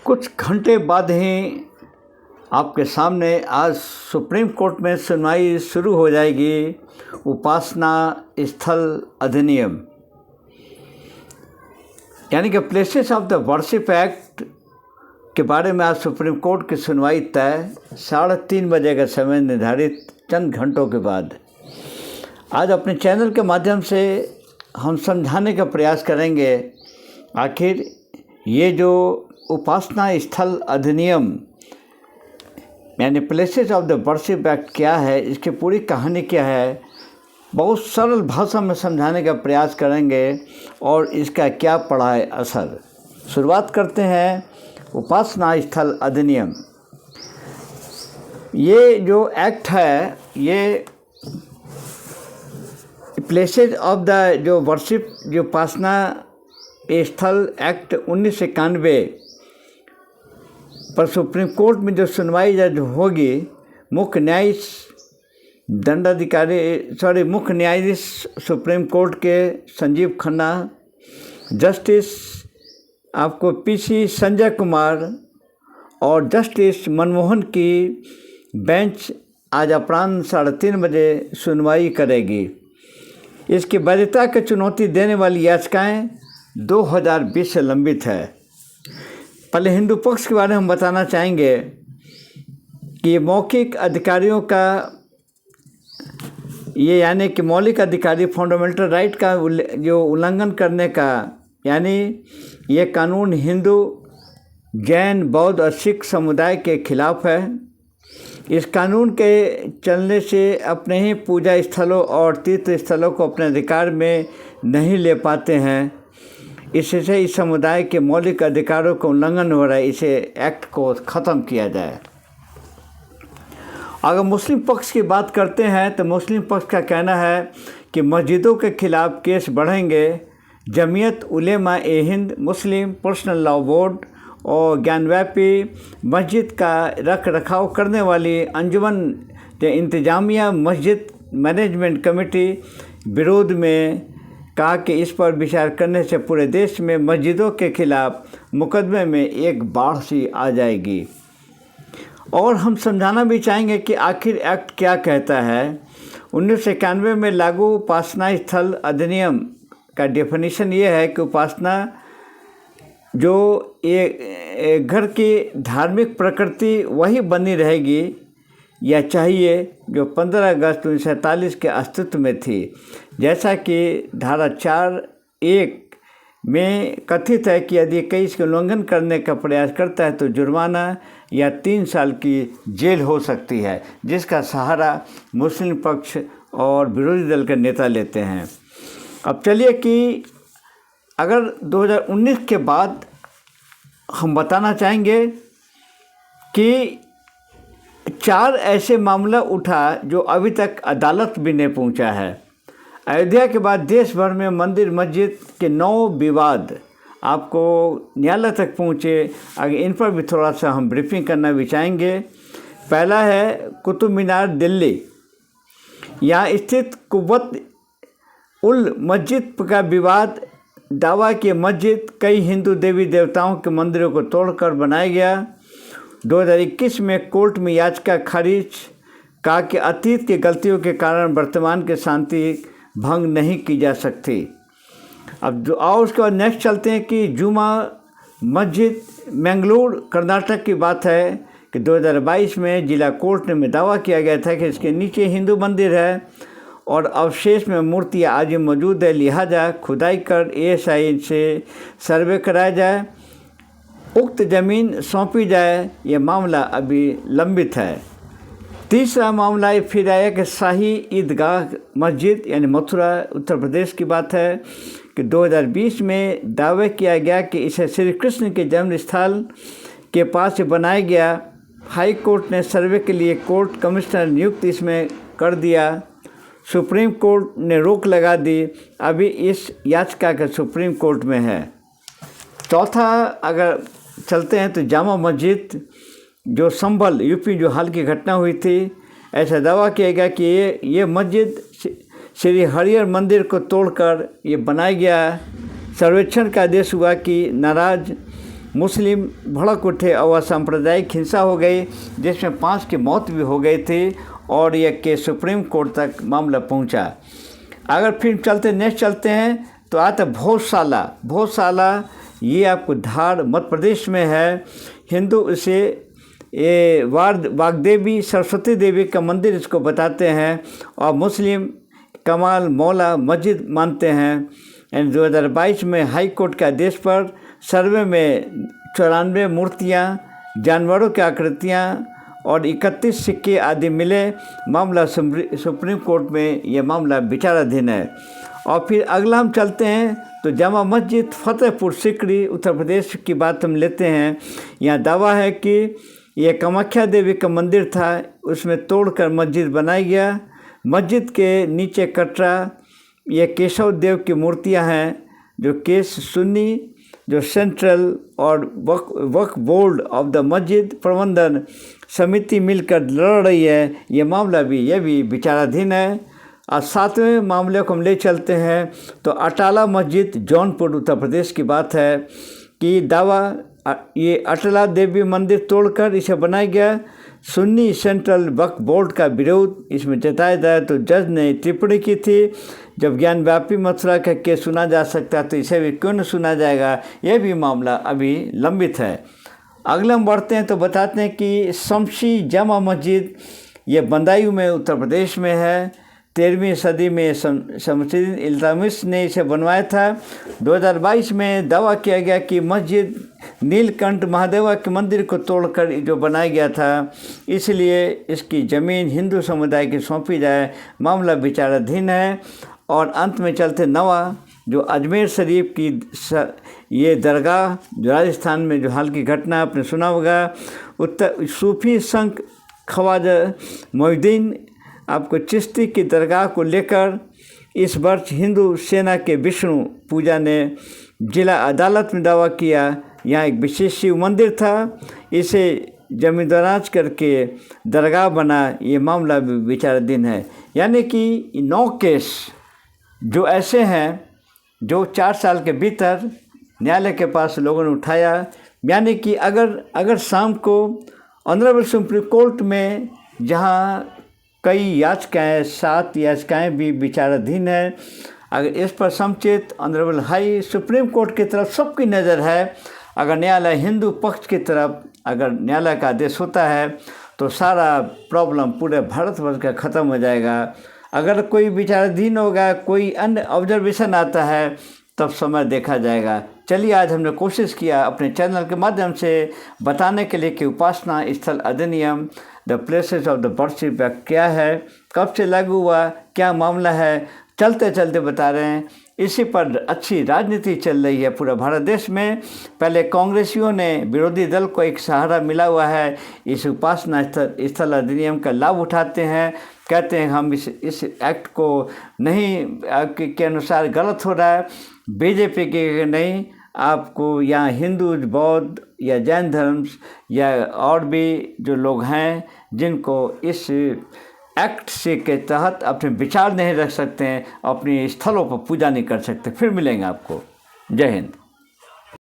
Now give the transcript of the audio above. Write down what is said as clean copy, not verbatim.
कुछ घंटे बाद ही आपके सामने आज सुप्रीम कोर्ट में सुनवाई शुरू हो जाएगी उपासना स्थल अधिनियम यानी कि places of the worship act के बारे में आज सुप्रीम कोर्ट की सुनवाई तय 3:30 बजे का समय निर्धारित चंद घंटों के बाद। आज अपने चैनल के माध्यम से हम समझाने का प्रयास करेंगे आखिर ये जो उपासना स्थल अधिनियम यानी places of the worship act क्या है, इसकी पूरी कहानी क्या है, बहुत सरल भाषा में समझाने का प्रयास करेंगे और इसका क्या पड़ा है असर। शुरुआत करते हैं उपासना स्थल अधिनियम। ये जो एक्ट है ये प्लेसेस ऑफ द जो वर्शिप जो उपासना स्थल एक्ट 1991 पर सुप्रीम कोर्ट में जो सुनवाई जब होगी मुख्य न्यायाधीश सुप्रीम कोर्ट के संजीव खन्ना, जस्टिस आपको पीसी संजय कुमार और जस्टिस मनमोहन की बेंच आज अपराह्न 3:30 बजे सुनवाई करेगी। इसकी वैधता की चुनौती देने वाली याचिकाएं 2020 से लंबित है। पहले हिंदू पक्ष के बारे में हम बताना चाहेंगे कि मौखिक अधिकारियों का ये यानी कि मौलिक अधिकारी फंडामेंटल राइट का जो उल्लंघन करने का यानी ये कानून हिंदू, जैन, बौद्ध और सिख समुदाय के खिलाफ है। इस कानून के चलने से अपने ही पूजा स्थलों और तीर्थ स्थलों को अपने अधिकार में नहीं ले पाते हैं। इससे इस समुदाय के मौलिक अधिकारों का उल्लंघन हो रहा है। इसे एक्ट को ख़त्म किया जाए। अगर मुस्लिम पक्ष की बात करते हैं तो मुस्लिम पक्ष का कहना है कि मस्जिदों के खिलाफ केस बढ़ेंगे। जमीयत उलेमा ए हिंद, मुस्लिम पर्सनल लॉ बोर्ड और ज्ञानव्यापी मस्जिद का रख रखाव करने वाली अंजुमन इंतजामिया मस्जिद मैनेजमेंट कमेटी विरोध में कहा कि इस पर विचार करने से पूरे देश में मस्जिदों के खिलाफ मुकदमे में एक बाढ़ सी आ जाएगी। और हम समझाना भी चाहेंगे कि आखिर एक्ट क्या कहता है। 1991 में लागू उपासना स्थल अधिनियम का डेफिनेशन ये है कि उपासना जो एक घर की धार्मिक प्रकृति वही बनी रहेगी या चाहिए जो 15 अगस्त 1947 के अस्तित्व में थी, जैसा कि धारा 4(1) में कथित है कि यदि कोई इसके उल्लंघन करने का प्रयास करता है तो जुर्माना या 3 साल की जेल हो सकती है, जिसका सहारा मुस्लिम पक्ष और विरोधी दल के नेता लेते हैं। अब चलिए कि अगर 2019 के बाद हम बताना चाहेंगे कि 4 ऐसे मामला उठा जो अभी तक अदालत भी नहीं पहुंचा है। अयोध्या के बाद देश भर में मंदिर मस्जिद के 9 विवाद आपको न्यायालय तक पहुँचे। अगर इन पर भी थोड़ा सा हम ब्रीफिंग करना भी चाहेंगे। पहला है कुतुब मीनार दिल्ली, यहाँ स्थित कुव्वत उल मस्जिद का विवाद। दावा कि मस्जिद कई हिंदू देवी देवताओं के मंदिरों को तोड़कर बनाया गया। 2021 में कोर्ट में याचिका खारिज, कहा कि अतीत की गलतियों के कारण वर्तमान के शांति भंग नहीं की जा सकती। अब जो आओ उसके बाद नेक्स्ट चलते हैं कि जुमा मस्जिद मैंगलोर कर्नाटक की बात है कि 2022 में जिला कोर्ट में दावा किया गया था कि इसके नीचे हिंदू मंदिर है और अवशेष में मूर्तियाँ आज मौजूद है, लिहाजा खुदाई कर ASI से सर्वे कराया जाए, उक्त ज़मीन सौंपी जाए। ये मामला अभी लंबित है। तीसरा मामला फिर आया कि शाही ईदगाह मस्जिद यानी मथुरा उत्तर प्रदेश की बात है कि 2020 में दावे किया गया कि इसे श्री कृष्ण के जन्म स्थल के पास बनाया गया। हाई कोर्ट ने सर्वे के लिए कोर्ट कमिश्नर नियुक्त इसमें कर दिया। सुप्रीम कोर्ट ने रोक लगा दी। अभी इस याचिका का सुप्रीम कोर्ट में है। चौथा अगर चलते हैं तो जामा मस्जिद जो संभल यूपी जो हाल की घटना हुई थी, ऐसा दावा किया गया कि ये मस्जिद श्री हरिहर मंदिर को तोड़कर ये बनाया गया। सर्वेक्षण का आदेश हुआ कि नाराज मुस्लिम भड़क उठे और सांप्रदायिक हिंसा हो गई, जिसमें 5 की मौत भी हो गई थी और यह केस सुप्रीम कोर्ट तक मामला पहुंचा। अगर फिर नेक्स्ट चलते हैं तो आता भोजशाला ये आपको धार मध्य प्रदेश में है। हिंदू इसे वाग्देवी सरस्वती देवी का मंदिर इसको बताते हैं और मुस्लिम कमाल मौला मस्जिद मानते हैं। एंड 2022 में हाई कोर्ट के आदेश पर सर्वे में 94 मूर्तियाँ, जानवरों की आकृतियाँ और 31 सिक्के आदि मिले। मामला सुप्रीम कोर्ट में यह मामला विचाराधीन है। और फिर अगला हम चलते हैं तो जामा मस्जिद फतेहपुर सिकरी उत्तर प्रदेश की बात हम लेते हैं। यहाँ दावा है कि यह कामाख्या देवी का मंदिर था, उसमें तोड़कर मस्जिद बनाया गया। मस्जिद के नीचे कटरा ये केशव देव की मूर्तियां हैं, जो केस सुन्नी जो सेंट्रल और वक्फ बोर्ड ऑफ द मस्जिद प्रबंधन समिति मिलकर लड़ रही है। ये मामला यह भी विचाराधीन है। और 7वें मामले को हम ले चलते हैं तो अटाला मस्जिद जौनपुर उत्तर प्रदेश की बात है कि दावा ये अटला देवी मंदिर तोड़कर इसे बनाया गया। सुन्नी सेंट्रल वक्फ बोर्ड का विरोध इसमें जताया जाए तो जज ने टिप्पणी की थी, जब ज्ञानव्यापी मथुरा का केस सुना जा सकता है तो इसे भी क्यों न सुना जाएगा। यह भी मामला अभी लंबित है। अगले हम बढ़ते हैं तो बताते हैं कि शमशी जामा मस्जिद ये बदायूं में उत्तर प्रदेश में है। 13वीं सदी में शमसुद्दीन इल्तुतमिश ने इसे बनवाया था। 2022 में दावा किया गया कि मस्जिद नीलकंठ महादेवा के मंदिर को तोड़कर जो बनाया गया था, इसलिए इसकी ज़मीन हिंदू समुदाय की सौंपी जाए। मामला विचाराधीन है। और अंत में चलते नवा जो अजमेर शरीफ की ये दरगाह जो राजस्थान में जो हाल की घटना आपने सुना होगा। उत्तर सूफी संत ख्वाजा मोइनुद्दीन आपको चिश्ती की दरगाह को लेकर इस वर्ष हिंदू सेना के विष्णु पूजा ने जिला अदालत में दावा किया। यहाँ एक विशेष शिव मंदिर था, इसे जमींदाराज करके दरगाह बना। ये मामला विचाराधीन है। यानी कि 9 केस जो ऐसे हैं जो 4 साल के भीतर न्यायालय के पास लोगों ने उठाया। यानी कि अगर शाम को ऑनरेबल सुप्रीम कोर्ट में जहाँ कई याचिकाएँ 7 याचिकाएँ भी विचाराधीन है, अगर इस पर समुचित ऑनरेबल हाई सुप्रीम कोर्ट की तरफ सबकी नज़र है। अगर न्यायालय हिंदू पक्ष की तरफ अगर न्यायालय का आदेश होता है तो सारा प्रॉब्लम पूरे भारतवर्ष का ख़त्म हो जाएगा। अगर कोई विचाराधीन होगा, कोई अन्य ऑब्जर्वेशन आता है, तब समय देखा जाएगा। चलिए, आज हमने कोशिश किया अपने चैनल के माध्यम से बताने के लिए कि उपासना स्थल अधिनियम the places of the worship क्या है, कब से लागू हुआ, क्या मामला है, चलते चलते बता रहे हैं। इसी पर अच्छी राजनीति चल रही है पूरा भारत देश में। पहले कांग्रेसियों ने विरोधी दल को एक सहारा मिला हुआ है, इस उपासना स्थल अधिनियम का लाभ उठाते हैं, कहते हैं हम इस एक्ट को नहीं के अनुसार गलत हो रहा है। बीजेपी के नहीं, आपको यहाँ हिंदू, बौद्ध या जैन धर्म या और भी जो लोग हैं जिनको इस एक्ट से के तहत अपने विचार नहीं रख सकते हैं, अपने स्थलों पर पूजा नहीं कर सकते। फिर मिलेंगे आपको। जय हिंद।